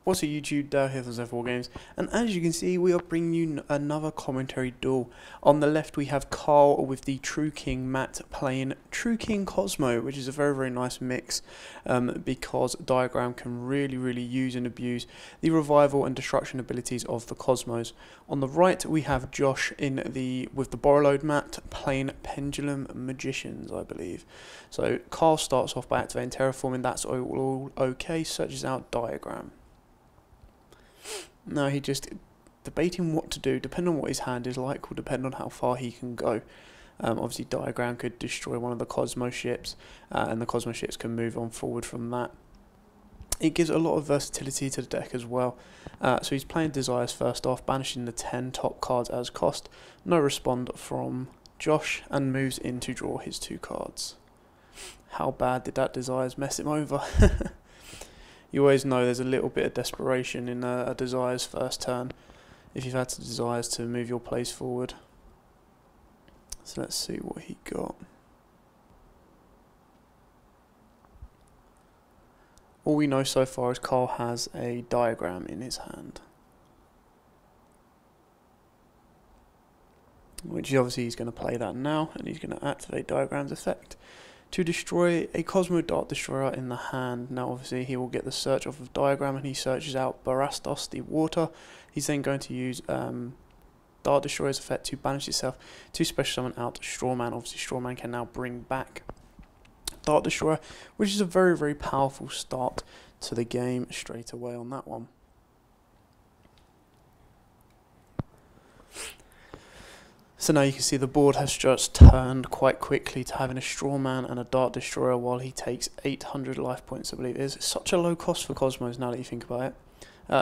What's up YouTube, Dale here for Zephyr Wargames, and as you can see we are bringing you another commentary duel. On the left we have Carl with the True King Matt playing True King Kozmo, which is a very nice mix because Diagram can really use and abuse the revival and destruction abilities of the Kozmos. On the right we have Josh with the Borrowload Matt playing Pendulum Magicians, I believe. So Carl starts off by activating Terraforming, that's all okay, searches out Diagram. Now he just debating what to do, depending on what his hand is like, will depend on how far he can go. Obviously Diagram could destroy one of the Kozmo ships, and the Kozmo ships can move on forward from that. It gives a lot of versatility to the deck as well. So he's playing Desires first off, banishing the 10 top cards as cost. No respond from Josh, and moves in to draw his 2 cards. How bad did that Desires mess him over? You always know there's a little bit of desperation in a Desires first turn if you've had to Desires to move your plays forward. So let's see what he got. All we know so far is Carl has a Diagram in his hand, which obviously he's going to play that now, and he's going to activate Diagram's effect to destroy a Kozmo Dart Destroyer in the hand. Now obviously he will get the search off of Diagram, and he searches out Barastos, the water. He's then going to use Dart Destroyer's effect to banish itself to special summon out Strawman. Obviously Strawman can now bring back Dart Destroyer, which is a very powerful start to the game straight away on that one. So now you can see the board has just turned quite quickly to having a Strawman and a Dart Destroyer while he takes 800 life points, I believe it is. It's such a low cost for Kozmos now that you think about it.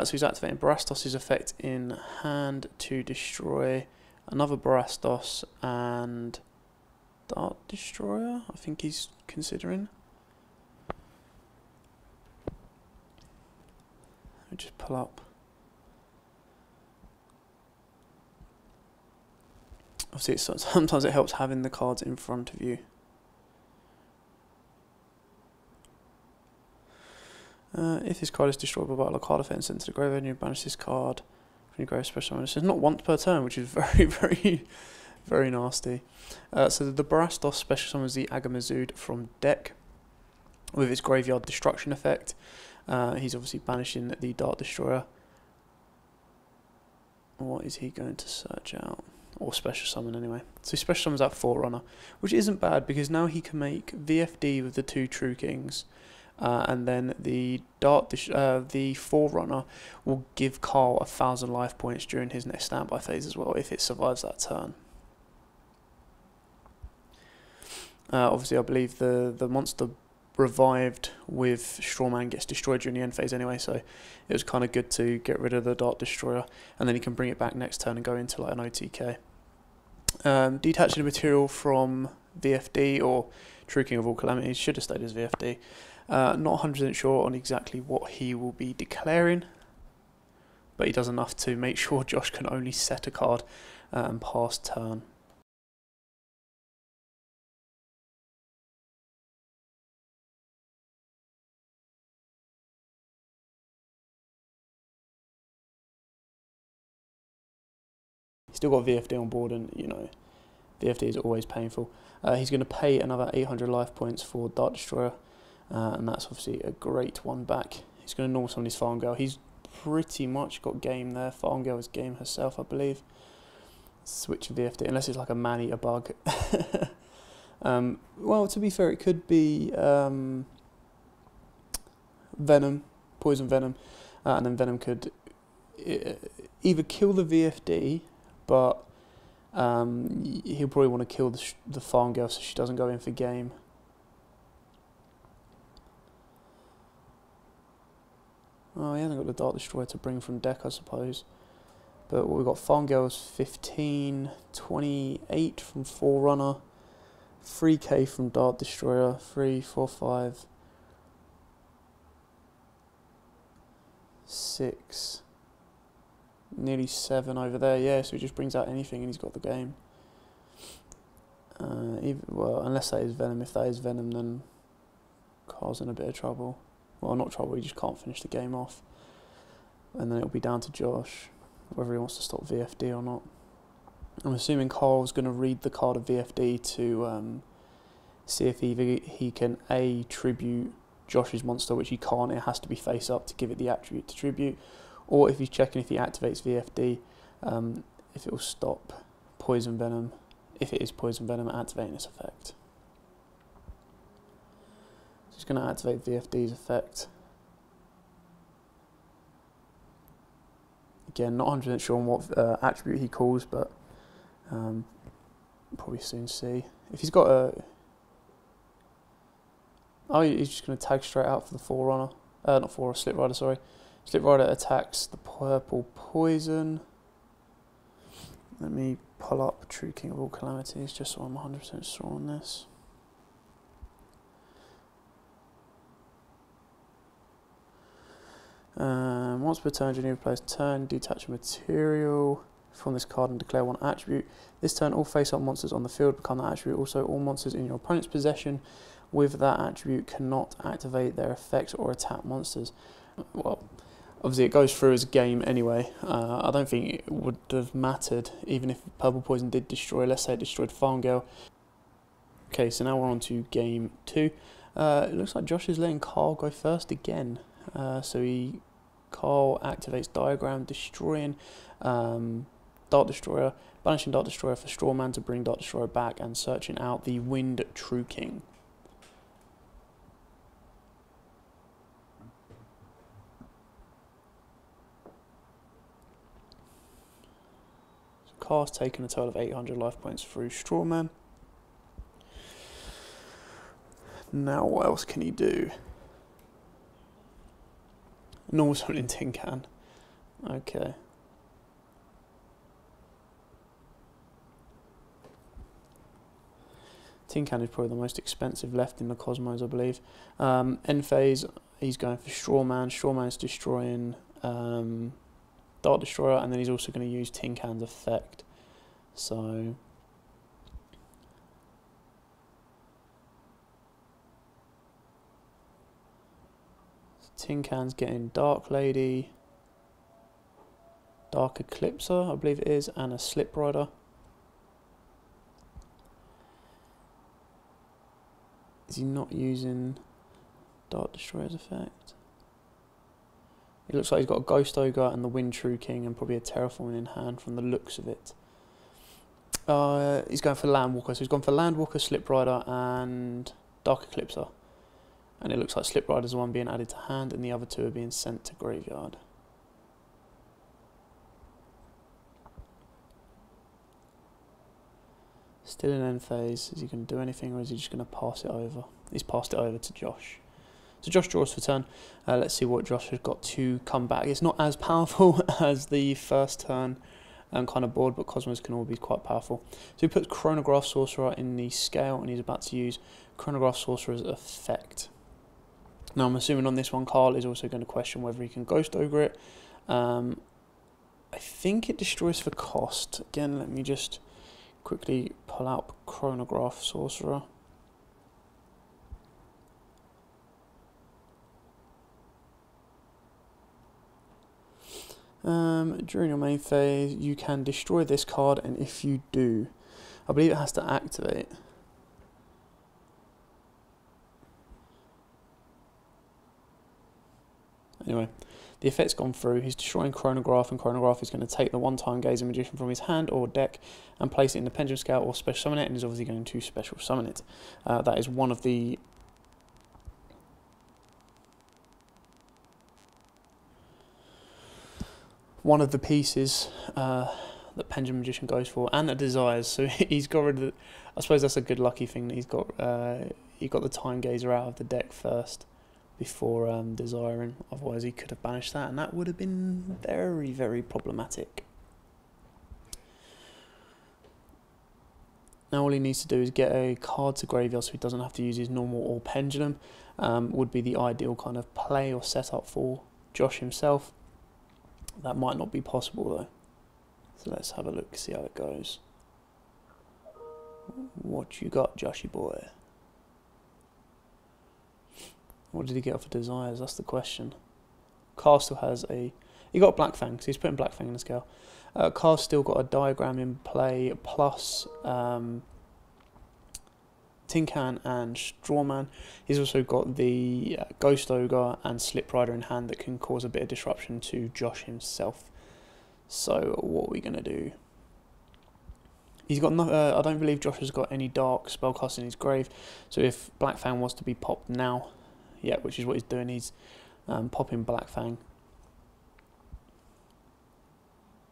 So he's activating Barastos' effect in hand to destroy another Barastos and Dart Destroyer, I think he's considering. Let me just pull up. Obviously, sometimes it helps having the cards in front of you. If this card is destroyed by battle, a card effect sent to the graveyard, and you banish this card from your grave special summon. It says not once per turn, which is very nasty. So the Barastos special summons the Agamazud from deck with its graveyard destruction effect. He's obviously banishing the Dart Destroyer. What is he going to search out? Or special summon anyway. So he special summons that Forerunner, which isn't bad because now he can make VFD with the 2 True Kings, and then the Forerunner will give Carl 1,000 life points during his next standby phase as well if it survives that turn. Obviously I believe the monster revived with Strawman gets destroyed during the end phase anyway, so it was kind of good to get rid of the Dart Destroyer, and then he can bring it back next turn and go into like an OTK. Detaching the material from VFD or True King of All Calamities, should have stayed as VFD. Not 100% sure on exactly what he will be declaring, but he does enough to make sure Josh can only set a card and pass turn. He's still got VFD on board, and you know, VFD is always painful. He's going to pay another 800 life points for Dart Destroyer, and that's obviously a great one back. He's going to normal summon his Farm Girl. He's pretty much got game there. Farm Girl is game herself, I believe. Switch VFD, unless it's like a man-eater bug. Well, to be fair, it could be Venom, Poison Venom, and then Venom could either kill the VFD, but he'll probably want to kill the Farm Girl so she doesn't go in for game. Oh, he hasn't got the Dart Destroyer to bring from deck, I suppose. But what we've got, Farm Girl's 15, 28 from Forerunner, 3k from Dart Destroyer, 3, 4, 5, 6... nearly 7 over there, yeah, so he just brings out anything and he's got the game. Well, unless that is Venom. If that is Venom, then Carl's in a bit of trouble. Well, not trouble, he just can't finish the game off. and then it'll be down to Josh whether he wants to stop VFD or not. I'm assuming Carl's going to read the card of VFD to see if either he can A, tribute Josh's monster, which he can't, it has to be face up to give it the attribute to tribute, or if he's checking if he activates VFD, if it will stop Poison Venom, if it is Poison Venom, activating its effect. So he's going to activate VFD's effect. Again, not 100% sure on what attribute he calls, but probably soon see. If he's got a... Oh, he's just going to tag straight out for the Forerunner. Not Forerunner, Slip Rider, sorry. Slip Rider attacks the purple poison. Let me pull up True King of all Calamities, just so I'm 100% sure on this. Once per turn, Geneva plays turn, detach a material from this card and declare one attribute. This turn, all face-up monsters on the field become that attribute. Also, all monsters in your opponent's possession with that attribute cannot activate their effects or attack monsters. Well, obviously it goes through as a game anyway. I don't think it would have mattered even if Purple Poison did destroy, let's say it destroyed Farmgirl. Okay, so now we're on to game 2. It looks like Josh is letting Carl go first again. Carl activates Diagram, destroying Dark Destroyer, banishing Dark Destroyer for Strawman to bring Dark Destroyer back, and searching out the Wind True King. So Carl's taken a total of 800 life points through Strawman. Now what else can he do? Normal Summoning Tin Can. Okay. Tin Can is probably the most expensive left in the Kozmos, I believe. End phase, he's going for Strawman. Strawman's destroying Dark Destroyer, and then he's also going to use Tin Can's effect. So... Tin Can's getting Dark Lady, Dark Eclipser, I believe it is, and a Slip Rider. Is he not using Dark Destroyer's effect? It looks like he's got a Ghost Ogre and the Wind True King and probably a Terraforming in hand from the looks of it. He's going for Landwalker, so he's gone for Landwalker, Slip Rider and Dark Eclipser. And it looks like Slip Rider's the one being added to hand and the other two are being sent to graveyard. Still in end phase. Is he going to do anything or is he just going to pass it over? He's passed it over to Josh. So Josh draws for turn. Let's see what Josh has got to come back. It's not as powerful as the first turn kind of board, but Kozmos can all be quite powerful. So he puts Chronograph Sorcerer in the scale and he's about to use Chronograph Sorcerer's effect. Now I'm assuming on this one Carl is also going to question whether he can Ghost Ogre it. I think it destroys for cost. Again, let me just quickly pull out Chronograph Sorcerer. During your main phase you can destroy this card, and if you do, I believe it has to activate. Anyway, the effect's gone through. He's destroying Chronograph, and Chronograph is going to take the one-time Gazer Magician from his hand or deck and place it in the Pendulum Scale or special summon it, and is obviously going to special summon it. That is one of the pieces that Pendulum Magician goes for, and that desires. So he's got rid of the, I suppose that's a good lucky thing that he got the Time Gazer out of the deck first before desiring. Otherwise he could have banished that, and that would have been very, very problematic. Now all he needs to do is get a card to graveyard so he doesn't have to use his normal or Pendulum. Would be the ideal kind of play or setup for Josh himself. That might not be possible though. So let's have a look, see how it goes. What you got, Joshy boy? What did he get off of Desires? That's the question. Carl still has a He got Black Fang, so he's putting Black Fang in the scale. Car's still got a diagram in play, plus Tin Can and Strawman. He's also got the Ghost Ogre and Slip Rider in hand that can cause a bit of disruption to Josh himself. So what are we going to do? He's got no, I don't believe Josh has got any dark spellcast in his grave, so if Black Fang was to be popped now, yeah, which is what he's doing, he's popping Black Fang.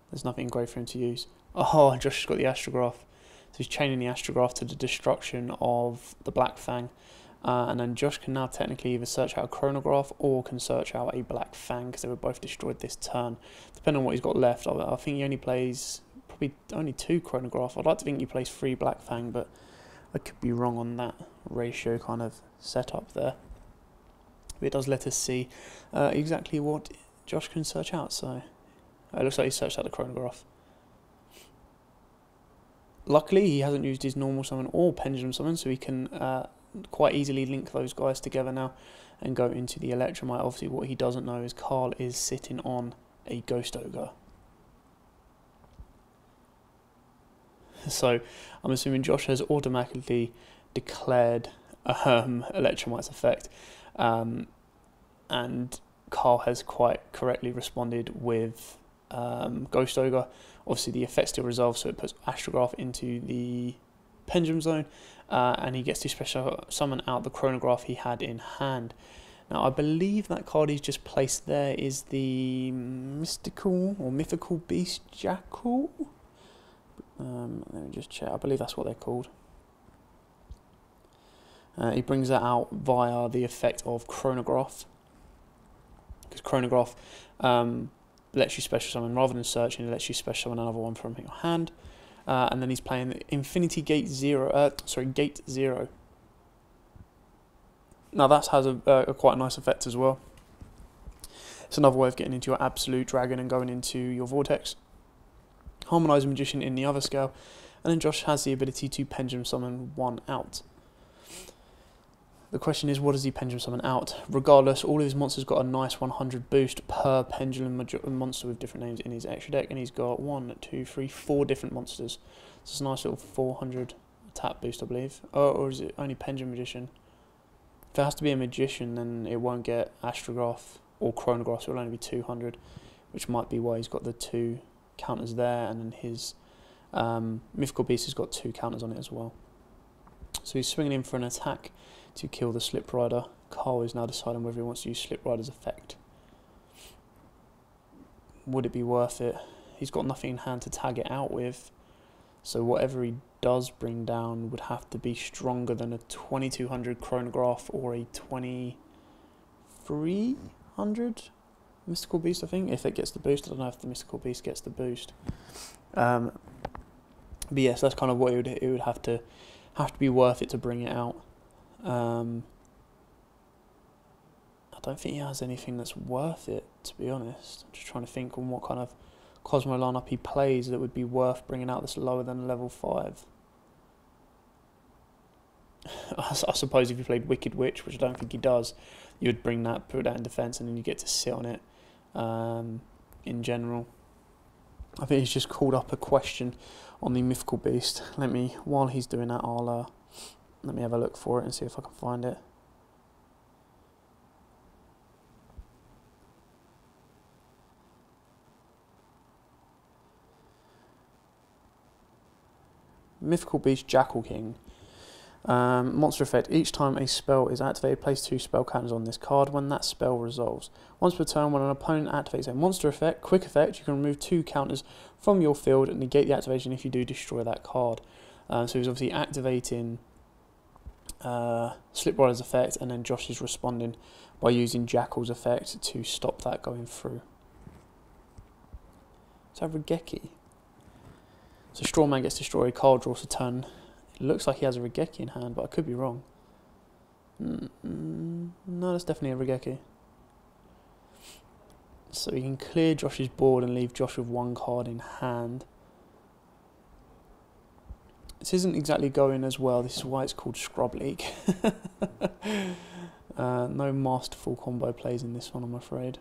There's nothing in grave for him to use. Oh, Josh has got the Astrograph. So he's chaining the Astrograph to the destruction of the Black Fang. And then Josh can now technically either search out a Chronograph or can search out a Black Fang, because they were both destroyed this turn. Depending on what he's got left, I think he only plays probably only 2 Chronograph. I'd like to think he plays 3 Black Fang, but I could be wrong on that ratio kind of setup there. But it does let us see exactly what Josh can search out. So it looks like he searched out the Chronograph. Luckily, he hasn't used his normal summon or Pendulum summon, so he can quite easily link those guys together now and go into the Electromite. Obviously, what he doesn't know is Carl is sitting on a Ghost Ogre. So I'm assuming Josh has automatically declared Electromite's effect, and Carl has quite correctly responded with Ghost Ogre. Obviously the effect still resolves, so it puts Astrograph into the Pendulum zone, and he gets to special summon out the Chronograph he had in hand. Now I believe that card he's just placed there is the mythical beast Jackal. Let me just check. I believe that's what they're called. He brings that out via the effect of Chronograph, because Chronograph lets you special summon rather than searching. It lets you special summon another one from your hand, and then he's playing Infinity Gate 0. Gate 0. Now that has a quite nice effect as well. It's another way of getting into your Absolute Dragon and going into your Vortex. Harmonizer Magician in the other scale, and then Josh has the ability to Pendulum Summon 1 out. The question is, what does he Pendulum Summon out? Regardless, all of his monsters got a nice 100 boost per Pendulum monster with different names in his extra deck, and he's got 4 different monsters. So it's a nice little 400 attack boost, I believe. Or is it only Pendulum Magician? If it has to be a Magician, then it won't get Astrograph or Chronograph, so it'll only be 200, which might be why he's got the 2 counters there, and then his Mythical Beast has got 2 counters on it as well. So he's swinging in for an attack to kill the Slip Rider. Carl is now deciding whether he wants to use Slip Rider's effect. Would it be worth it? He's got nothing in hand to tag it out with, so whatever he does bring down would have to be stronger than a 2200 Chronograph or a 2300 Mystical Beast, I think, if it gets the boost. I don't know if the Mystical Beast gets the boost. But yes, that's kind of what it would have to be worth it to bring it out. I don't think he has anything that's worth it, to be honest. I'm just trying to think on what kind of Kozmo lineup he plays that would be worth bringing out that's lower than level 5. I suppose if you played Wicked Witch, which I don't think he does, you would bring that, put that in defense, and then you get to sit on it. In general, I think he's just called up a question on the Mythical Beast. While he's doing that, let me have a look for it and see if I can find it. Mythical Beast Jackal King. Monster effect. Each time a spell is activated, place 2 spell counters on this card when that spell resolves. Once per turn, when an opponent activates a monster effect, quick effect, you can remove 2 counters from your field and negate the activation if you do destroy that card. So he's obviously activating Slip Rider's effect, and then Josh is responding by using Jackal's effect to stop that going through. Is that Regeki? So Strawman gets destroyed, Carl draws a turn. It looks like he has a Regeki in hand, but I could be wrong. No, that's definitely a Regeki. So he can clear Josh's board and leave Josh with 1 card in hand. This isn't exactly going as well. This is why it's called Scrub League. No masterful combo plays in this one, I'm afraid.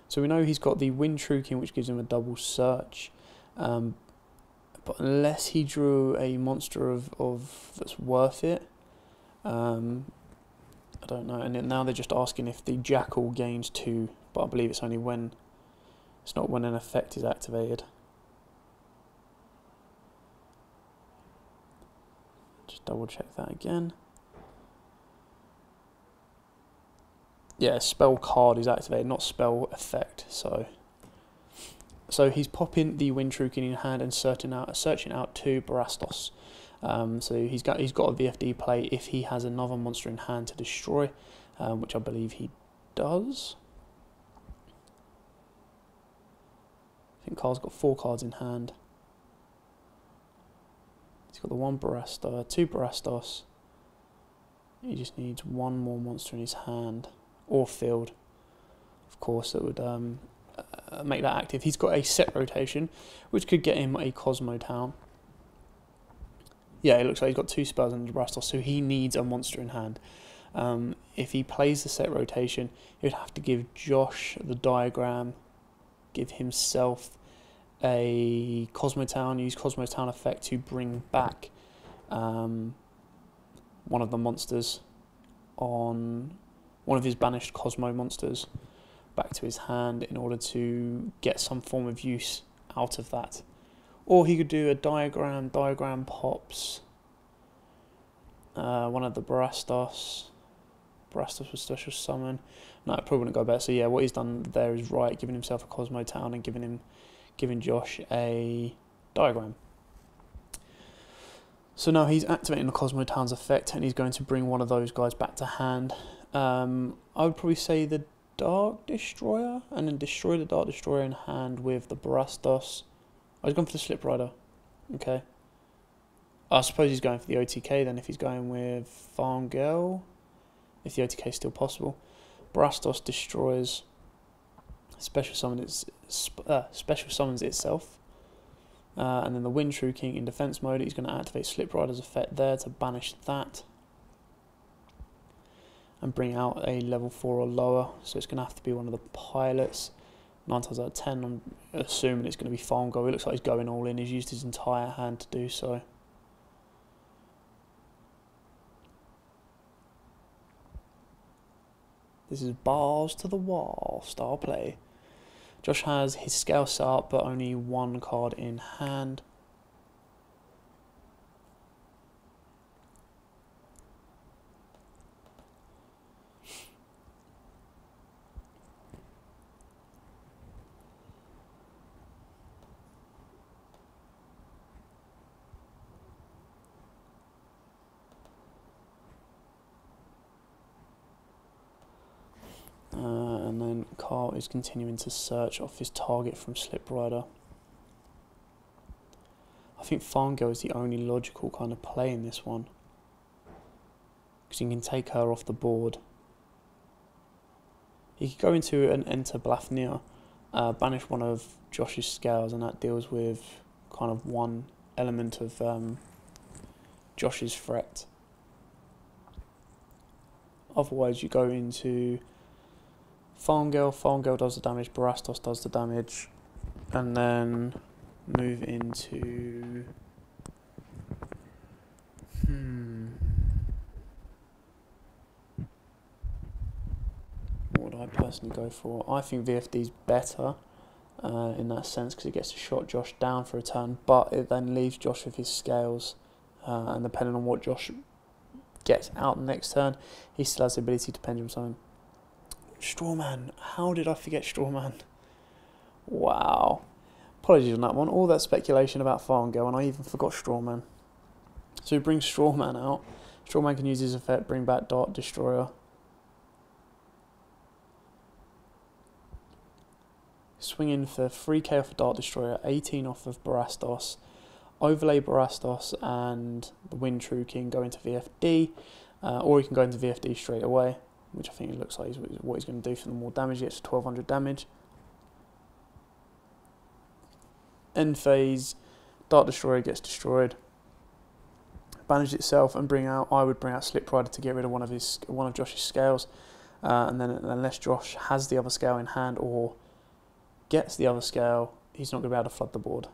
So we know he's got the Wind Truking, which gives him a double search. But unless he drew a monster of that's worth it, I don't know. And now they're just asking if the Jackal gains 2, but I believe it's only when, it's not when an effect is activated. Just double check that again. Yeah, spell card is activated, not spell effect. So he's popping the Wind Truking in hand and searching out 2 Barastos. So he's got a VFD play if he has another monster in hand to destroy, which I believe he does. I think Carl's got 4 cards in hand. He's got the 1 Barastos, 2 Barastos. He just needs 1 more monster in his hand or field. Of course, that would make that active. He's got a set rotation, which could get him a Kozmo town. Yeah, it looks like he's got 2 spells under Barastos, so he needs a monster in hand. If he plays the set rotation, he would have to give Josh the diagram, give himself a Kozmo town, use Kozmo town effect to bring back one of the monsters on one of his banished Kozmo monsters back to his hand in order to get some form of use out of that. Or he could do a diagram pops one of the Barastos with special summon. No, it probably wouldn't go better. So yeah, what he's done there is right, giving himself a Kozmo town and giving Josh a diagram. So now he's activating the Kozmo town's effect and he's going to bring one of those guys back to hand. I would probably say the Dark Destroyer, and then destroy the Dark Destroyer in hand with the Barastos. I was going for the Slip Rider. Okay. I suppose he's going for the OTK then if he's going with Farm Girl. If the OTK is still possible. Barastos destroys, special summons itself. And then the Wind Truking in defense mode, he's going to activate Slip Rider's effect there to banish that. And bring out a level 4 or lower. So it's going to have to be one of the pilots. 9 times out of 10, I'm assuming it's going to be Farm Girl. It looks like he's going all in. He's used his entire hand to do so. This is balls to the wall style play. Josh has his scale set up, but only 1 card in hand. And then Carl is continuing to search off his target from Slip Rider. I think Farm Girl is the only logical kind of play in this one, because you can take her off the board. He could go into an Enter Blafnir, banish one of Josh's scales, and that deals with kind of one element of Josh's threat. Otherwise you go into Farm Girl does the damage, Barastos does the damage, and then move into what would I personally go for? I think VFD's better in that sense, because it gets to shot Josh down for a turn, but it then leaves Josh with his scales, and depending on what Josh gets out the next turn, he still has the ability to Pendulum Summon. Strawman, how did I forget Strawman? Wow. Apologies on that one. All that speculation about Farm Girl, and I even forgot Strawman. So he brings Strawman out. Strawman can use his effect, bring back Dark Destroyer. Swing in for 3k off of Dark Destroyer, 18 off of Barastos. Overlay Barastos and the Wind Truking, go into VFD, or he can go into VFD straight away, which I think it looks like is what he's going to do for the more damage. He gets 1200 damage. End phase, Dark Destroyer gets destroyed. Banish itself and I would bring out Slip Rider to get rid of one of Josh's scales, and then unless Josh has the other scale in hand or gets the other scale, he's not going to be able to flood the board.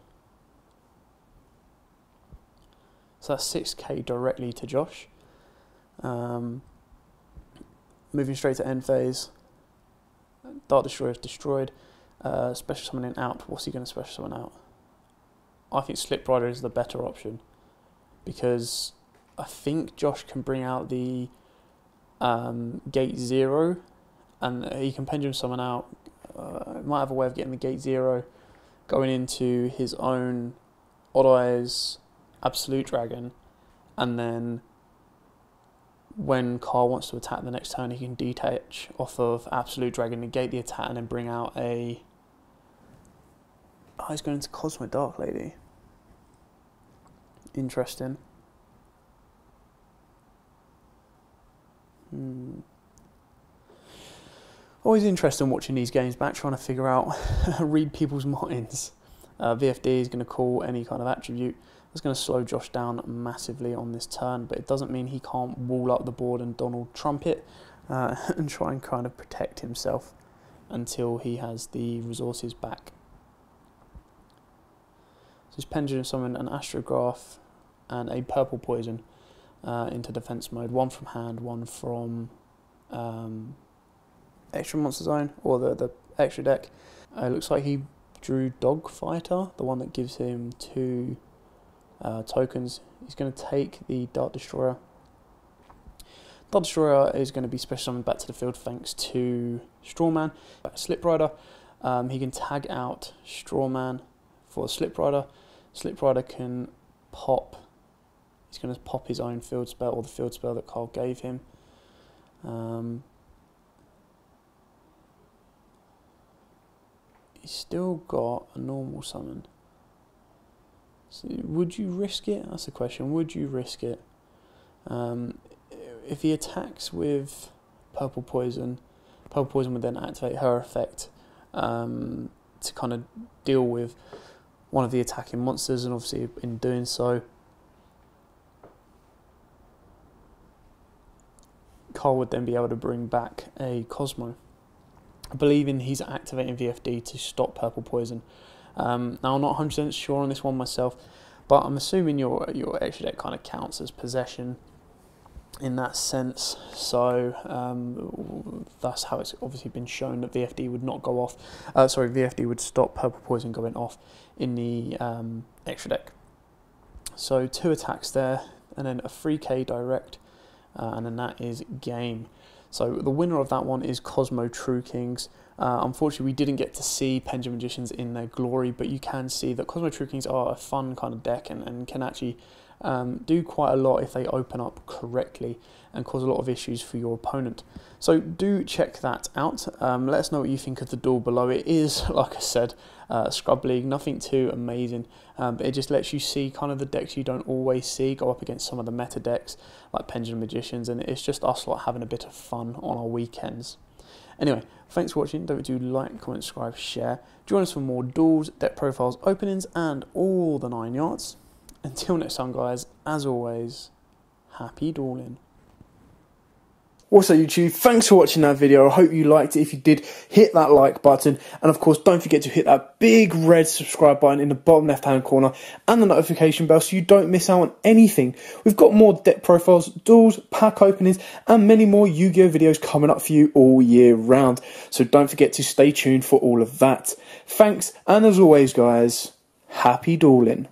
So that's 6k directly to Josh. Moving straight to end phase. Dart Destroyer is destroyed. Special summoning out. What's he going to special summon out? I think Slip Rider is the better option, because I think Josh can bring out the Gate 0, and he can Pendulum summon out. Might have a way of getting the Gate 0 going into his own Odd Eyes Absolute Dragon, and then when Carl wants to attack the next turn, he can detach off of Absolute Dragon, negate the attack, and then bring out a... Oh, he's going into Kozmo Dark Lady. Interesting. Always interesting watching these games back, trying to figure out, read people's minds. VFD is going to call any kind of attribute. That's going to slow Josh down massively on this turn, but it doesn't mean he can't wall up the board and Donald Trump it and try and kind of protect himself until he has the resources back. So he's Pendulum summon an Astrograph and a Purple Poison into defense mode. One from hand, one from extra monster zone, or the extra deck. It looks like he drew Dogfighter, the one that gives him 2 tokens. He's going to take the Dart Destroyer. Dart Destroyer is going to be special summoned back to the field thanks to Strawman. Slip Rider, he can tag out Strawman for Slip Rider. Slip Rider can pop, he's going to pop his own field spell, or the field spell that Carl gave him. He's still got a normal summon. So would you risk it? That's the question. Would you risk it? If he attacks with Purple Poison would then activate her effect to kind of deal with one of the attacking monsters, and obviously in doing so, Carl would then be able to bring back a Kozmo. I believe he's activating VFD to stop Purple Poison. Now I'm not 100% sure on this one myself, but I'm assuming your extra deck kind of counts as possession in that sense. So that's how it's obviously been shown that VFD would not go off. VFD would stop Purple Poison going off in the extra deck. So 2 attacks there, and then a 3k direct, and then that is game. So the winner of that one is Kozmo True Kings. Unfortunately, we didn't get to see Pendulum Magicians in their glory, but you can see that Kozmo True Kings are a fun kind of deck and can actually do quite a lot if they open up correctly and cause a lot of issues for your opponent. So do check that out. Let us know what you think of the duel below. It is, like I said, Scrub League, nothing too amazing, but it just lets you see kind of the decks you don't always see go up against some of the meta decks like Pendulum Magicians, and it's just us lot having a bit of fun on our weekends. Anyway, thanks for watching. Don't forget to like, comment, subscribe, share. Join us for more duels, deck profiles, openings, and all the 9 yards. Until next time, guys, as always, happy dueling. Also, YouTube, thanks for watching that video. I hope you liked it. If you did, hit that like button. And of course, don't forget to hit that big red subscribe button in the bottom left-hand corner and the notification bell so you don't miss out on anything. We've got more deck profiles, duels, pack openings, and many more Yu-Gi-Oh! Videos coming up for you all year round. So don't forget to stay tuned for all of that. Thanks, and as always, guys, happy dueling.